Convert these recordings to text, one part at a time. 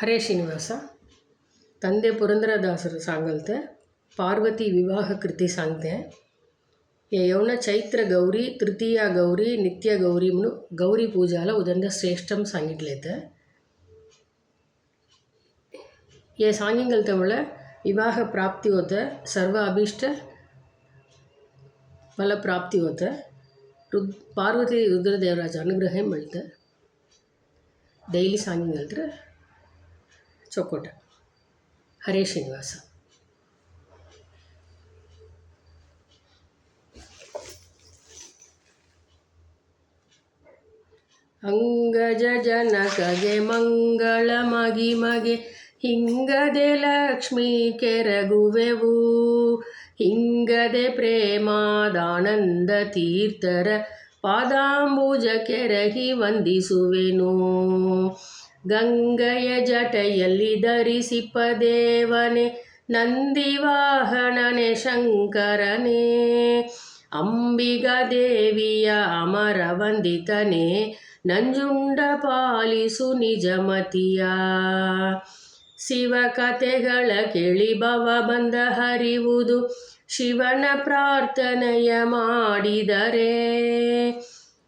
ಹರೇ ಶ್ರೀನಿವಾಸ. ತಂದೆ ಪುರಂದರದಾಸರು ಸಾಂಗಲ್ತೆ ಪಾರ್ವತಿ ವಿವಾಹ ಕೃತಿ सांगते हैं. ये यौन चैत्र गौरी तृतीया गौरी नित्य गौरी म्हणून गौरी पूजाला उदंड श्रेष्ठम सांगितले. ये सांगितल्यामुळे विवाह प्राप्ती होतं, सर्व अभिष्ट फल प्राप्ती होतं. पार्वती रुद्रदेवराज अनुग्रह मिळतं. ಡೈಲಿ सांगितलं ಚೊಕ್ಕೋಟ. ಹರೇ ಶ್ರೀನಿವಾಸ. ಅಂಗಜ ಜನಕಗೆ ಮಂಗಳ ಮಗಿಮಗೆ ಹಿಂಗದೆ ಲಕ್ಷ್ಮೀ ಕೆರಗುವೆವು. ಹಿಂಗದೆ ಪ್ರೇಮಾದಾನಂದ ತೀರ್ಥರ ಪಾದಾಂಬುಜ ಕೆರಗಿ ವಂದಿಸುವೆನು. ಗಂಗೆಯ ಜಟೆಯಲ್ಲಿ ಧರಿಸಿಪ ದೇವನೇ, ನಂದಿವಾಹನನೆ ಶಂಕರನೇ. ಅಂಬಿಗ ದೇವಿಯ ಅಮರ ವಂದಿತನೇ, ನಂಜುಂಡ ಪಾಲಿಸು ನಿಜಮತಿಯ. ಶಿವ ಕಥೆಗಳ ಕೇಳಿ ಭವ ಬಂದ ಹರಿವುದು, ಶಿವನ ಪ್ರಾರ್ಥನೆಯ ಮಾಡಿದರೆ.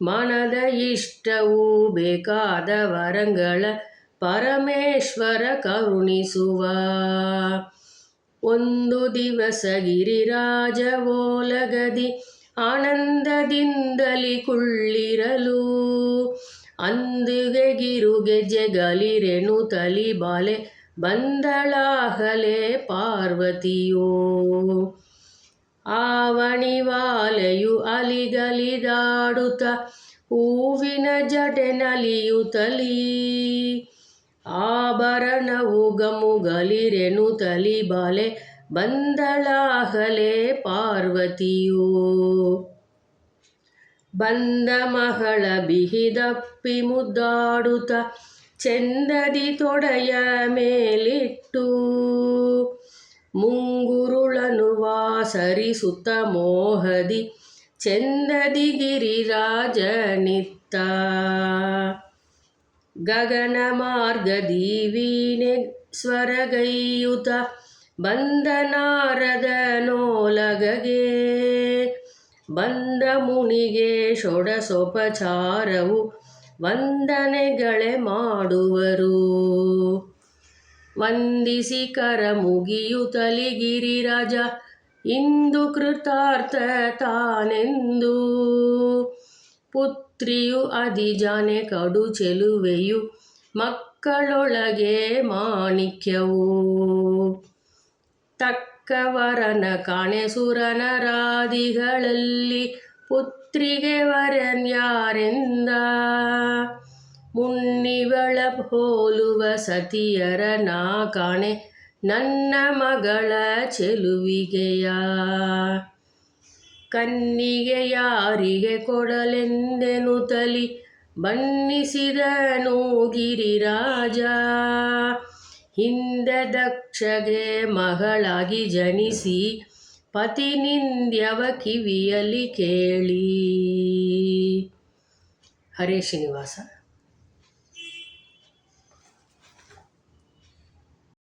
ಮನದ ಇಷ್ಟವೂ ಬೇಕಾದ ವರಗಳ ಪರಮೇಶ್ವರ ಕರುಣಿಸುವ. ಒಂದು ದಿವಸ ಗಿರಿರಾಜ ಓಲಗದಿ ಆನಂದದಿಂದಲಿ ಕುಳ್ಳಿರಲು. ಅಂದುಗೆ ಗಿರುಗೆಜ್ಜೆಗಳಿರೆನು ತಲಿ ಬಾಲೆ ಬಂದಳಾಗಲೇ ಪಾರ್ವತಿಯೋ. ಆವಣಿವಾಲೆಯು ಅಲಿಗಲಿದಾಡುತ್ತ ಹೂವಿನ ಜಡೆ ನಲಿಯುತ್ತಲೀ. ಆಭರಣವು ಗಮುಗಲಿರೆನು ತಲಿ ಬಾಲೆ ಬಂದಳಾಗಲೇ ಪಾರ್ವತಿಯೋ. ಬಂದ ಮಗಳ ಬಿಹಿದಪ್ಪಿ ಮುದ್ದಾಡುತ್ತ ಚೆಂದದಿ ತೊಡೆಯ ಮೇಲಿಟ್ಟು. ಮುಂಗುರುಳನು ವಾಸರಿಸುತ್ತ ಮೋಹದಿ ಚೆಂದದಿ ಗಿರಿರಾಜನಿತ್ತ. ಗಗನ ಮಾರ್ಗದಿ ವೀಣೆ ಸ್ವರಗೈಯುತ ಬಂದ ನಾರದನೋಲಗಗೆ. ಬಂದ ಮುನಿಗೆ ಷೋಡಶೋಪಚಾರವು ವಂದನೆಗಳೇ ಮಾಡುವರು. ವಂದಿಸಿ ಕರ ಮುಗಿಯುತ್ತಲಿ ಗಿರಿರಾಜ ಇಂದು ಕೃತಾರ್ಥ ತಾನೆಂದು. ಪುತ್ರಿಯು ಅದಿಜಾನೆ ಕಡು ಚೆಲುವೆಯು ಮಕ್ಕಳೊಳಗೆ ಮಾಣಿಕ್ಯವು. ತಕ್ಕವರನ ಕಾಣೆ ಸುರನರಾದಿಗಳಲ್ಲಿ ಪುತ್ರಿಗೆ ವರನ್ಯಾರೆಂದ. ಮುನ್ನಿವಳ ಹೋಲುವ ಸತಿಯರ ನಾ ಕಾಣೆ ನನ್ನ ಮಗಳ ಚೆಲುವಿಗೆಯ. ಕನ್ನಿಗೆ ಯಾರಿಗೆ ಕೊಡಲೆಂದೆನುತಲಿ ಬಣ್ಣಿಸಿದನು ಗಿರಿರಾಜ. ಹಿಂದೆ ದಕ್ಷಗೆ ಮಗಳಾಗಿ ಜನಿಸಿ ಪತಿ ನಿಂದ್ಯವ ಕಿವಿಯಲಿ ಕೇಳಿ. ಹರೇ ಶ್ರೀನಿವಾಸ.